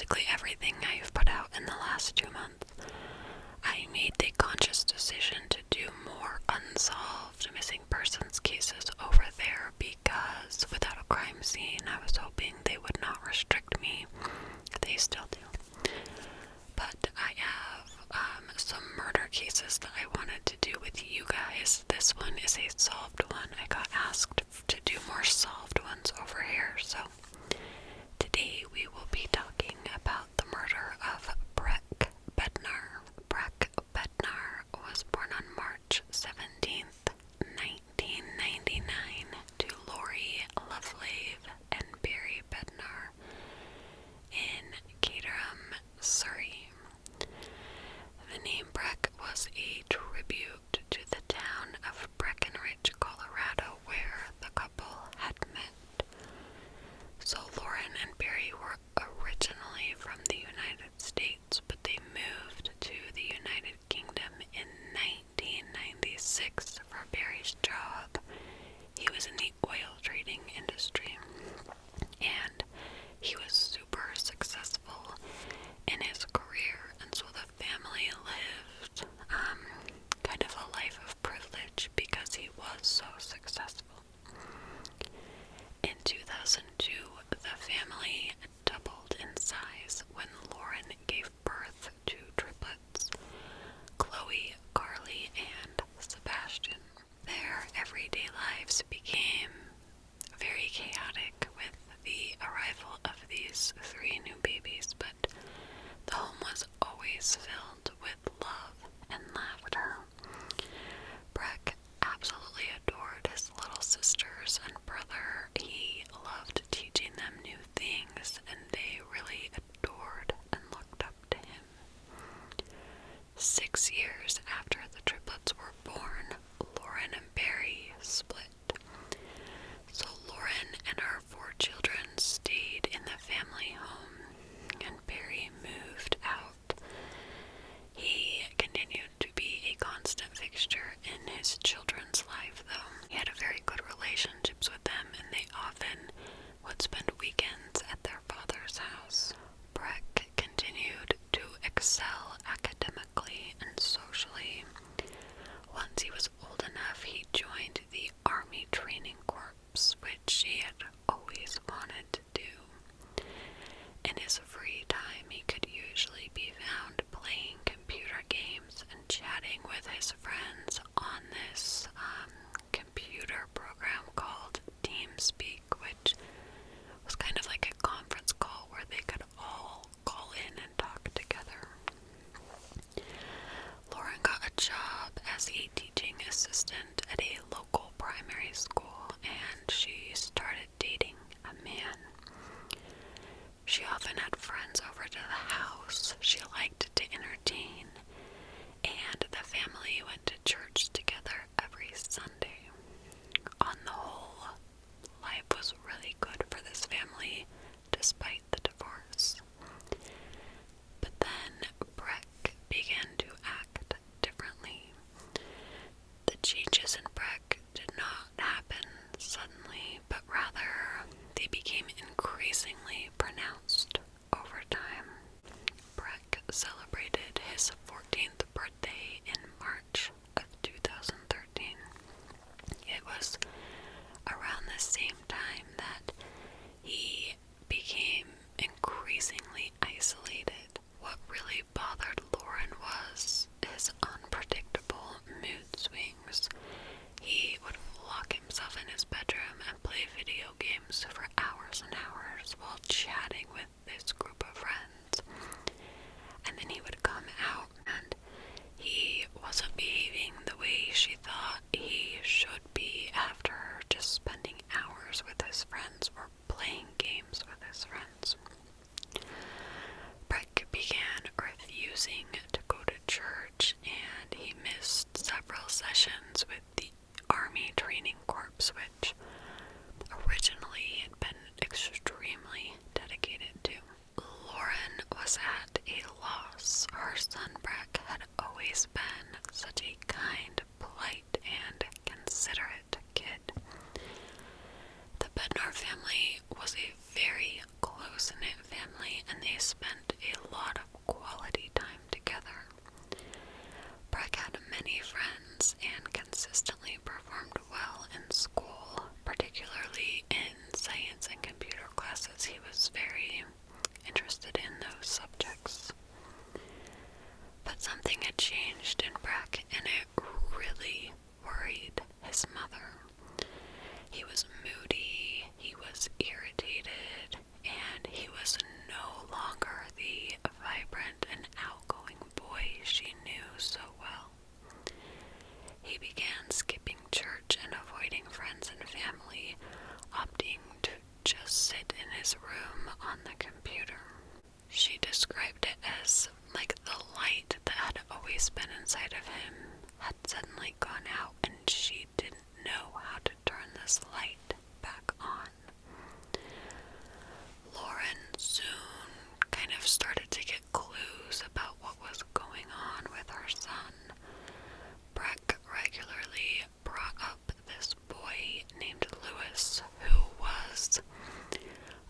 basically everything I've put out in the last 2 months. I made the conscious decision to do more unsolved missing persons cases over there because without a crime scene, I was hoping they would not restrict me. They still do. But I have some murder cases that I wanted to do with you guys. This one is a solved one. I got asked to do more solved ones over here, so today we will be talking about the murder of Breck Bednar. Breck Bednar was born on March 17th, 1999 to Lori Lovelave and Barry Bednar in Caterham, Surrey. The name Breck was a tribute to the town of Breckenridge, Colorado, where the couple had met. So Lauren and Barry were originally from the United States, but they moved to the United Kingdom in 1996 for Barry's job. He was in the oil trading industry, and he was super successful in his career, and so the family lived kind of a life of privilege because he was so successful. In 2002, the family doubled in size when Lauren gave birth to triplets, Chloe, Carly, and Sebastian. Their everyday lives became very chaotic with the arrival of these 3 new babies, but the home was always filled with love and laughter. Breck absolutely adored his little sisters and brother. He loved teaching them new things, and they really adored and looked up to him. 6 years after the triplets were born, Lauren and Barry split. So Lauren and her 4 children stayed in the family home, and Barry moved out. He continued to be a constant fixture in his children's life, though. He had very good relationships with them, and they often would spend weekends at their father's house. Breck continued to excel academically and socially. Once he was old enough, he joined the Army Training Corps, which he had always wanted to do. In his free time, he could usually be found playing computer games and chatting with his friends on this computer program called TeamSpeak, which was kind of like a conference call where they could all call in and talk together. Lauren got a job as a teaching assistant at a local primary school, and she started dating a man. She often had friends over to the house she liked to entertain, and the family went to church together every Sunday. On the whole, life was really good for this family, despite the divorce. But then Breck began to act differently. The changes in Breck did not happen suddenly, but rather they became increasingly pronounced over time. Breck celebrated his 14th birthday in March of 2000. spent a lot of quality time together. Breck had many friends and consistently performed well in school, particularly in science and computer classes. He was very interested in those subjects. But something had changed in Breck, and it really worried his mother. He was moody, he was irritated, and he was no longer the vibrant and outgoing boy she knew so well. He began skipping church and avoiding friends and family, opting to just sit in his room on the computer. She described it as like the light that had always been inside of him had suddenly gone out, and she didn't know how to turn this light back on. Lauren soon kind of started to get clues about what was going on with her son. Breck regularly brought up this boy named Lewis, who was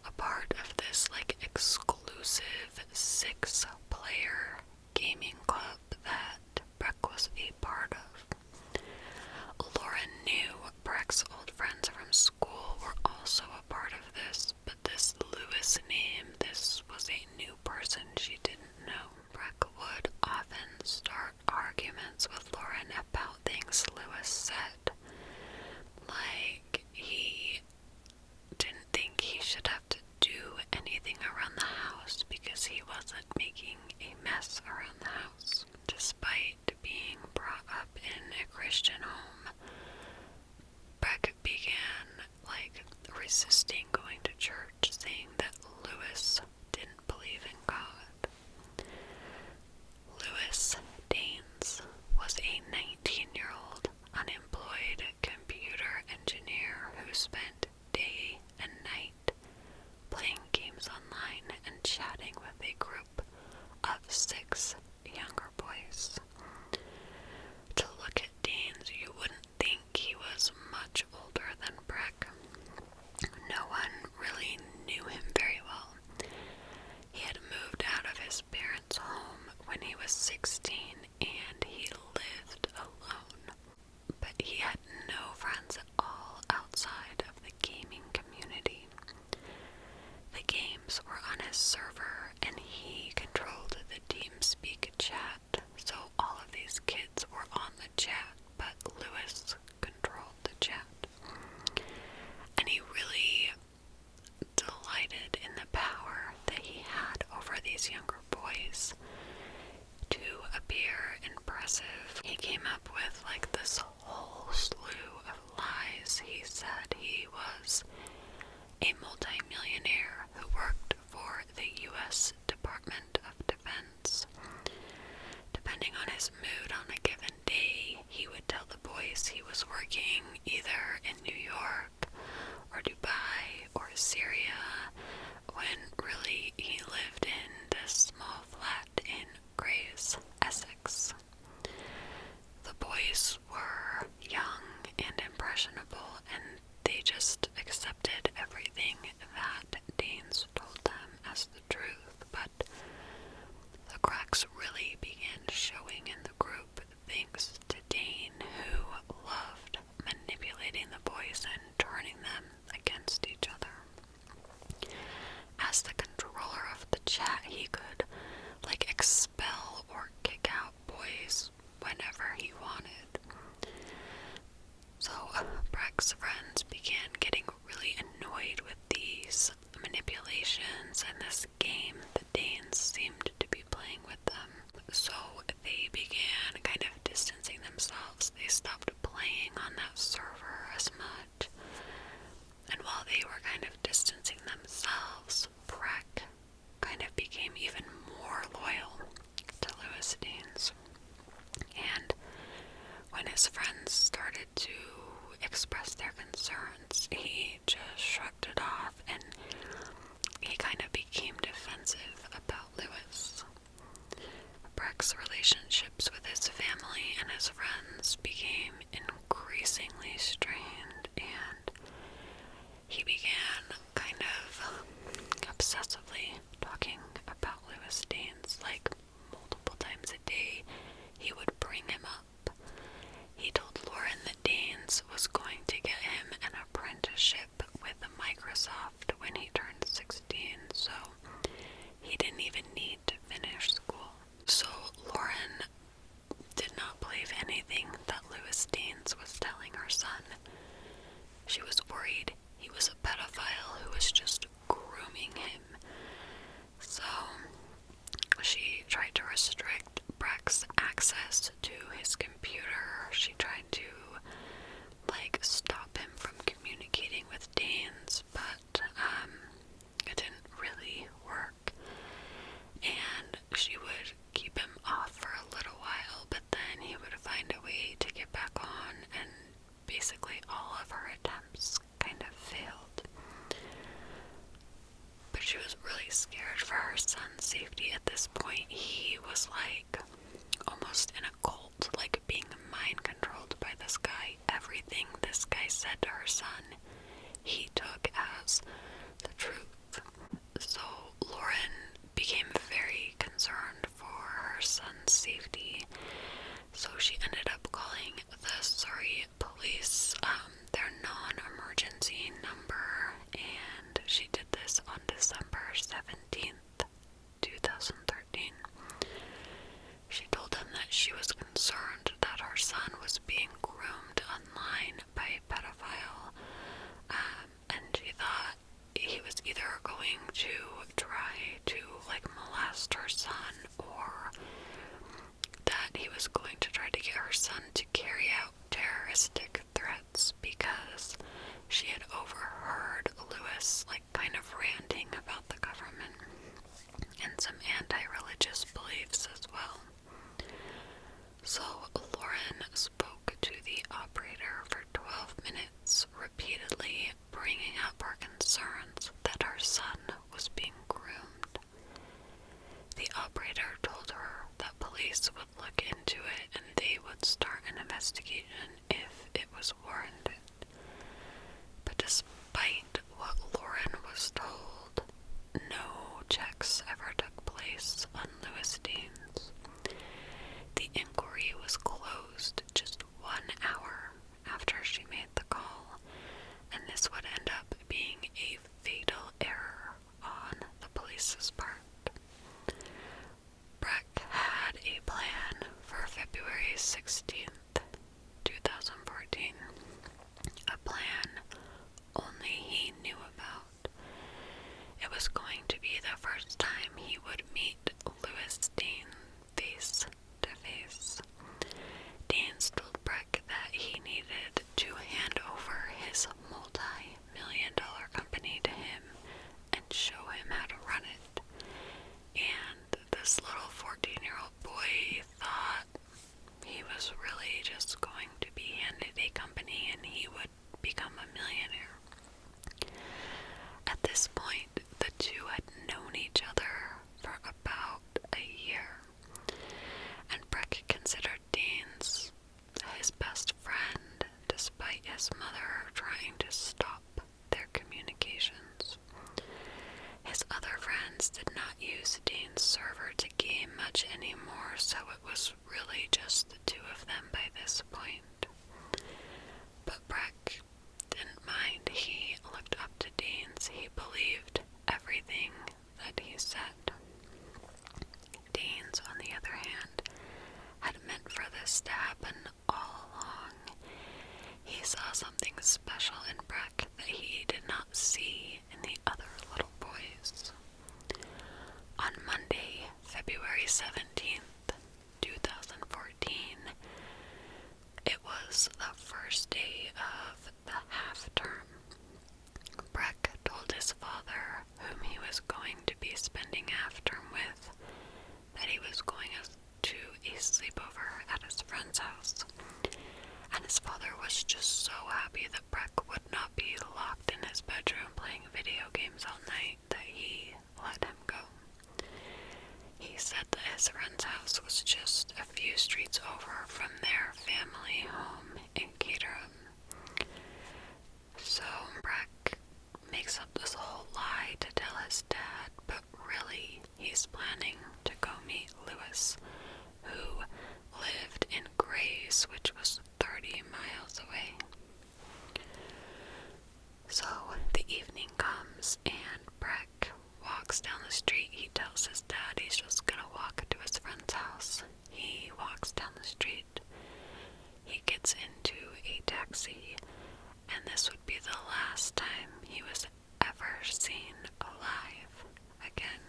a part of this exclusive 6-player gaming club that Breck was a part of. Lauren knew Breck's old friends from school were also a part of this, but this Lewis name, this was a new person she didn't know. Breck would often start arguments with Lauren about things Lewis said, like he didn't think he should have to do anything around the house because he wasn't making a mess around the house. Despite being brought up in a Christian home, Breck began resisting going to church, saying that Lewis didn't believe in God. Lewis Daines was a 19-year-old unemployed computer engineer who spent day and night playing games online and chatting with a group of 6 younger boys. To look at Daines, you wouldn't think he was much older than Breck. No one really knew him very well. He had moved out of his parents' home when he was 16, and he lived alone. But he had no friends at all outside of the gaming community. The games were on his server, and he controlled the TeamSpeak chat, so all of these kids were on the chat, but Lewis controlled the chat. And he really delighted in the power that he had over these younger boys. To appear impressive, he came up with this whole slew of lies. He said he was a multimillionaire who worked for the U.S. Department of Defense. Depending on his mood on a given day, he would tell the boys he was working either in New York or Dubai or Syria, when really he lived in this small flat in Grays, Essex. The boys were young and impressionable, and they just accepted everything that Daines told them as the truth, but the cracks really began showing in the group thanks to Dane, who loved manipulating the boys and turning them against each other. As the controller of the chat, he could expel or kick out boys whenever he wanted. So Breck's friends began getting really annoyed with these manipulations and this game that Danes seemed to be playing with them. So they began kind of distancing themselves. They stopped playing on that server as much. And while they were kind of distancing themselves, Breck kind of became even more loyal to Lewis Daines. And when his friends started to express their concerns, he just shrugged it off, and he kind of became defensive about Lewis. Breck's relationships with his family and his friends became increasingly strained, and he began kind of obsessively scared for her son's safety at this point. He was like almost in a cult, like being mind controlled by this guy. Everything this guy said to her son, he took as the truth. So Lauren became very concerned for her son's safety. So she ended up calling the Surrey police, their non-emergency number, and she did this on December 17th, 2013. She told them that she was concerned that her son was being groomed online by a pedophile, and she thought he was either going to try to molest her son, or that he was going to try to get her son to carry out terroristic threats, because she had overheard Lewis kind of ranting about the government and some anti-religious beliefs as well. So Lauren spoke to the operator for 12 minutes, repeatedly bringing up her concerns that her son was being groomed. The operator told her that police would look into it and they would start an investigation if it was warranted. But despite what Lauren was told, no checks ever took place on Lewis Deans. The inquiry was closed just 1 hour after she made the call, and this would end up being a fatal error on the police's part. Breck had a plan for February 16th, 2014. A plan only he knew about. It was going to be the first time he would meet Lewis Dean face to face. Deans told Breck that he needed to hand over his multi-million-dollar company to him and show him how to run it. And this little 14-year-old boy thought he was really just going to be handed a company and he would become a millionaire. At this point, the two had known each other for about a year, and Breck considered Deans his best friend, despite his mother trying to stop their communications. His other friends did not use Dean's server to game much anymore, so it was really just the two of them by this point. But Breck didn't mind. He looked up to Deans. He believed everything that he said. Deans, on the other hand, had meant for this to happen all along. He saw something special in Breck that he did not see in the other little boys. On Monday, February 17th, 2014, it was the first day of the half-term. Breck told his father, whom he was going to be spending half-term with, that he was going to a sleepover at his friend's house. And his father was just so happy that Breck would not be locked in his bedroom playing video games all night that he let him go. He said that his friend's house was just a few streets over from their family home in Caterham. So Breck makes up this whole lie to tell his dad, but really he's planning to go meet Lewis, who lived in Grays, which was 30 miles away. So the evening comes and Breck walks down the street. He tells his dad he's just gonna walk to his friend's house. He walks down the street. He gets into a taxi, and this would be the last time he was ever seen alive again.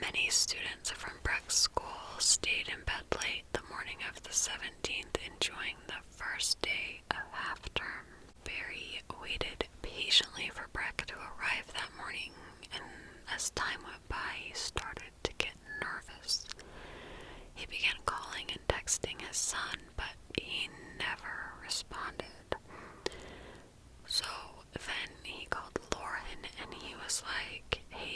Many students from Breck's school stayed in bed late the morning of the 17th, enjoying the first day of half-term. Barry waited patiently for Breck to arrive that morning, and as time went by, he started to get nervous. He began calling and texting his son, but he never responded. So then he called Lauren, and he was like, "Hey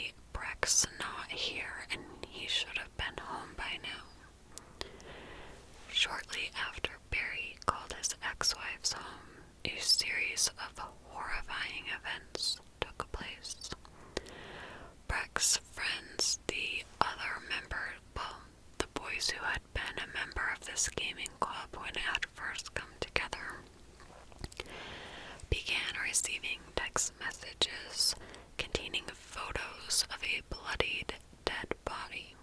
Shortly after Barry called his ex-wife's home, a series of horrifying events took place. Breck's friends, the other member, the boys who had been a member of this gaming club when it had first come together, began receiving text messages containing photos of a bloodied, dead body.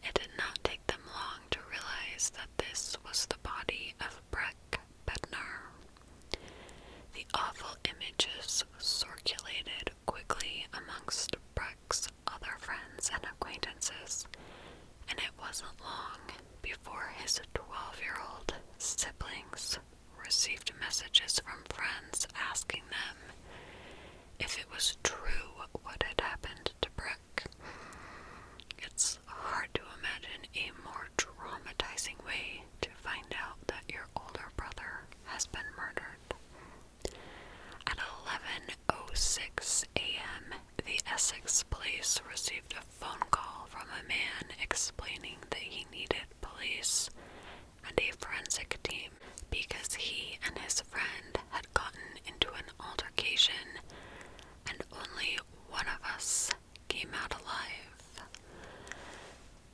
It did not take them long to realize that this was the body of Breck Bednar. The awful images circulated quickly amongst Breck's other friends and acquaintances, and it wasn't long before his 12-year-old siblings received messages from friends asking them if it was true what had happened to Breck. It's hard to imagine a more traumatizing way to find out that your older brother has been murdered. At 11:06 a.m., the Essex police received a phone call from a man explaining that he needed police and a forensic team because he and his friend had gotten into an altercation and only one of us came out alive.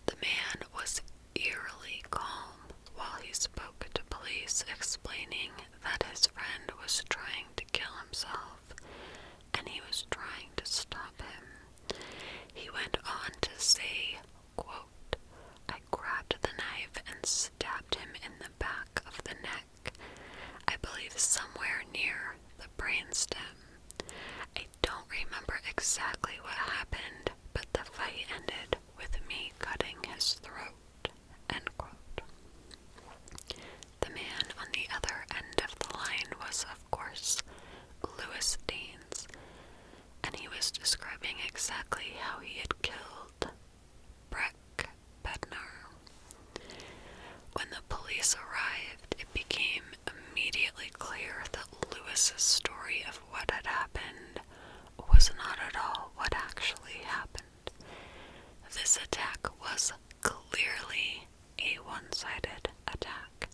The man was eerily calm while he spoke to police, explaining that his friend was trying to kill himself and he was trying to stop him. He went on to say, quote, "I grabbed the knife and stabbed him in the back of the neck, I believe somewhere near the brainstem. I don't remember exactly what happened, but the fight ended with me cutting his throat." End quote. The man on the other end of the line was, of course, Lewis Danes, and he was describing exactly how he had killed Breck Bednar. When the police arrived, it became immediately clear that Lewis's story of what had happened was not at all what actually happened. This attack was clearly a one-sided attack.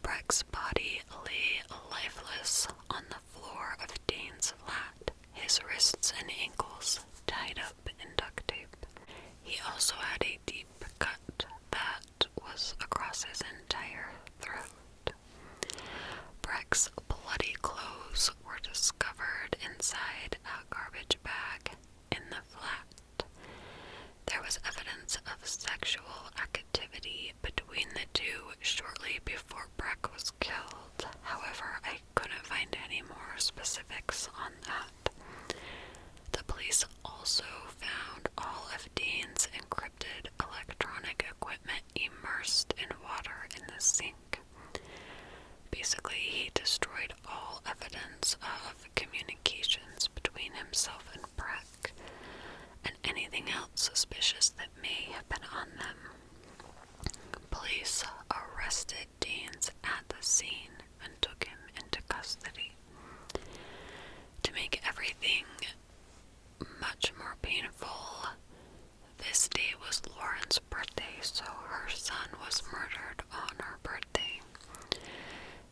Breck's body lay lifeless on the floor of Dane's flat, his wrists and ankles tied up in duct tape. He also had a deep cut that was across his entire throat. Breck's bloody clothes were discovered inside a garbage bag in the flat. There was evidence of sexual activity between the two shortly before Breck was killed. However, I couldn't find any more specifics on that. The police also found all of Dean's encrypted electronic equipment immersed in water in the sink. Basically, he destroyed all evidence of communications between himself and Breck, and anything else suspicious that may have been on them. Police arrested Deans at the scene and took him into custody. To make everything much more painful, this day was Lauren's birthday, so her son was murdered on her birthday.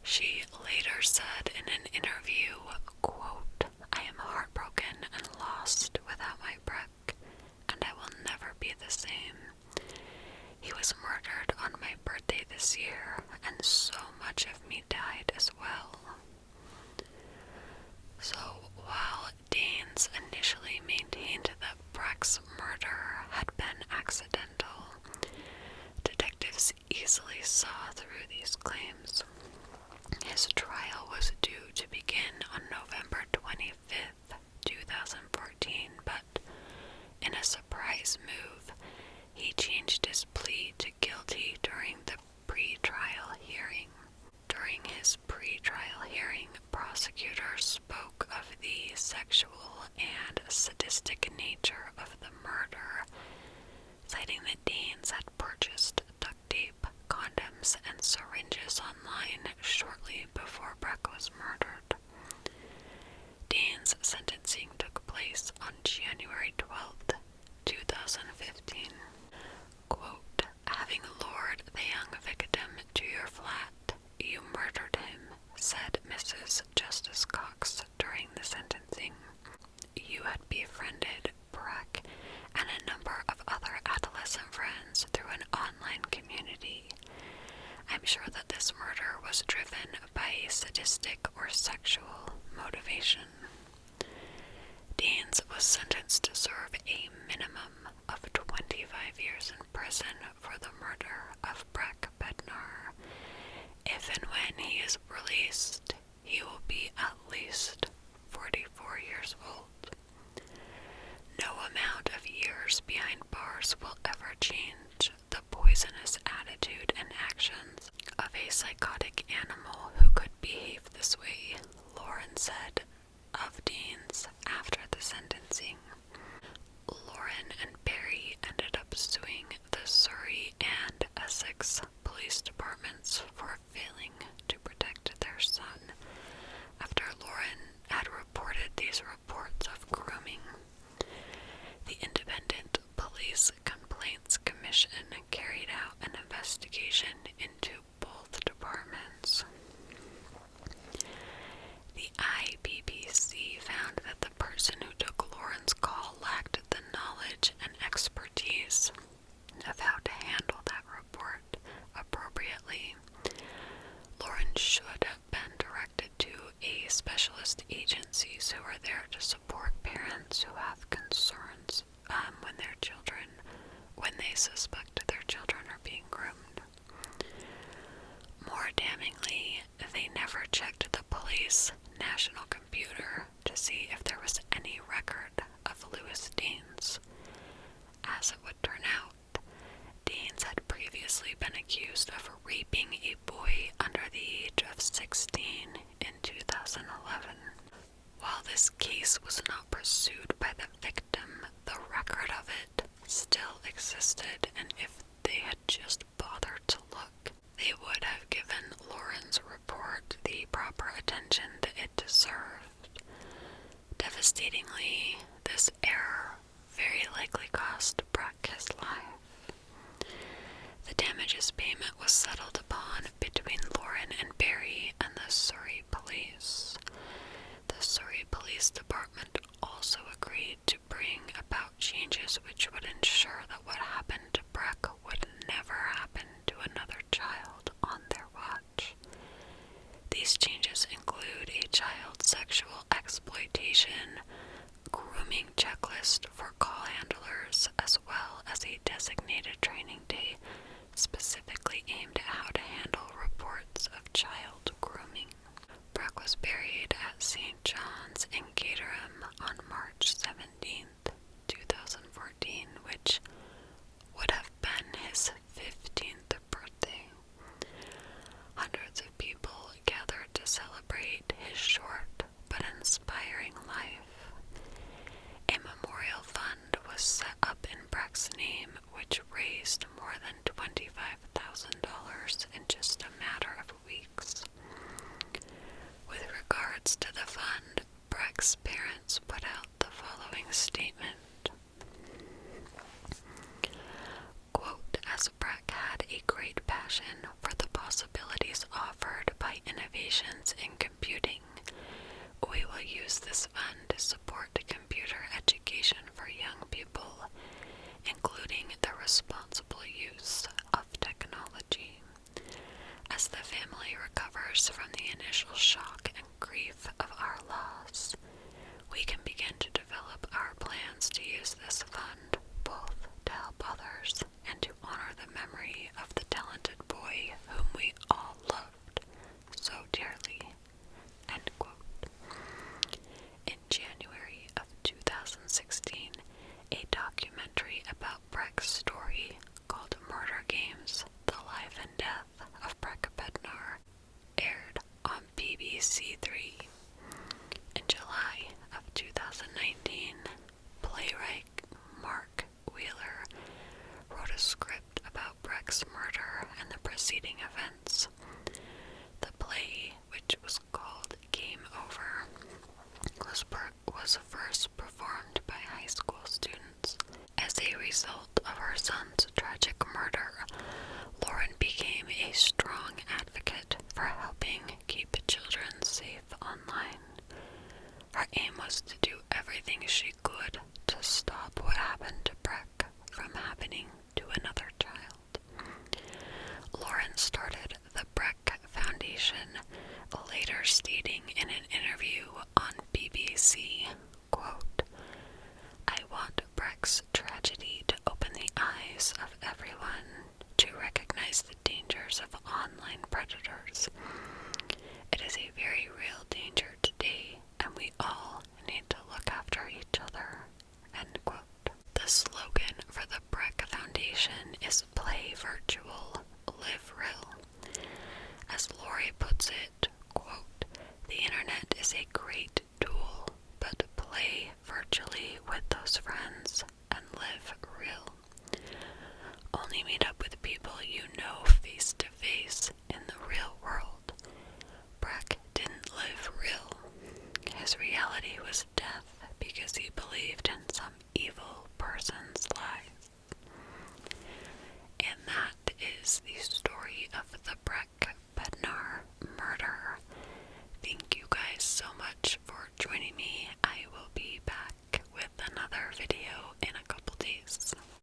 She later said in an interview, quote, "I am heartbroken and lost without my Breck, and I will never be the same. He was murdered on my birthday this year, and so much of me died as well." So, while Danes initially maintained that Breck's murder had been accidental, detectives easily saw through these claims. His trial was due to begin on November 25th, 2014, but in a surprise move, he changed his plea to guilty during the pre-trial hearing. During his pre-trial hearing, prosecutors spoke of the sexual and sadistic nature of the murder, citing that Danes had purchased duct tape, condoms, and syringes online shortly before Breck was murdered. Danes' sentencing took place on January 12th, 2015. Quote, "Having lured the young victim said Mrs. Justice Cox during the sentencing. "You had befriended Breck and a number of other adolescent friends through an online community. I'm sure that this murder was driven by a sadistic or sexual motivation." Deans was sentenced to serve a minimum of 25 years in prison for the murder of Breck Bednar. If and when he is released, he will be at least 44 years old. No amount of years behind bars will ever change the poisonous attitude and actions of a psychotic animal who could behave this way, Lauren said of Deans after the sentencing. Lauren and Barry ended up suing the Surrey and Essex police departments for failing to protect their son after Lauren had reported these reports of grooming. The Independent Police Complaints Commission carried out an investigation into both departments. The IPPC found that the person who took Lauren's call lacked the knowledge and expertise of how to handle that report appropriately. Lauren should have been directed to a specialist agencies who are there to support parents who have concerns when they suspect their children are being groomed. More damningly, they never checked the police national computer to see if there was any record of Lewis Deans. As it would turn out, Deans had previously been accused of raping a boy under the age of 16 in 2011. While this case was not pursued by the victim, the record of it still existed, and if they had just bothered to look, they would have given Lauren's report the proper attention that it deserved. Devastatingly, this error very likely cost Breck his life. The damages payment was settled upon between Lauren and Barry and the Surrey police. The Surrey Police Department also agreed to bring about changes which would ensure that what happened to Breck would never happen to another child on their watch. These changes include a child sexual exploitation grooming checklist for call handlers, as well as a designated training day specifically aimed at how to handle reports of child grooming. Breck was buried at St. John's in Caterham on March 17th, 2014, which would have been his 15th birthday. Hundreds of people gathered to celebrate his short but inspiring life. A memorial fund was set up in Breck's name, which raised more than $25,000 in just a matter of weeks. With regards to the fund, Breck's parents put out the following statement. Quote, "As Breck had a great passion for the possibilities offered by innovations in computing, we will use this fund to support computer education for young people, including the responsible use of technology. As the family recovers from the initial shock and grief of our loss, we can begin to develop our plans to use this fund both to help others and to honor the memory of the talented boy whom we all loved so dearly." End quote. In January of 2016, a documentary about Breck's story called Murder Games: The Life and Death of Breck Bednar aired on BBC Three. In July of 2019, playwright Mark Wheeler wrote a script about Breck's murder and the preceding events. The play, which was called Game Over, was first performed by high school students. As a result of her son's tragic murder, Lauren became a strong advocate for helping keep children online predators. It is a very real danger today, and we all need to look after each other." End quote. The slogan for the Breck Foundation is "Play Virtual, Live Real." As Lori puts it, quote, "The internet is a great tool, but play virtually with those friends and live real. Only meet up with people you know face to face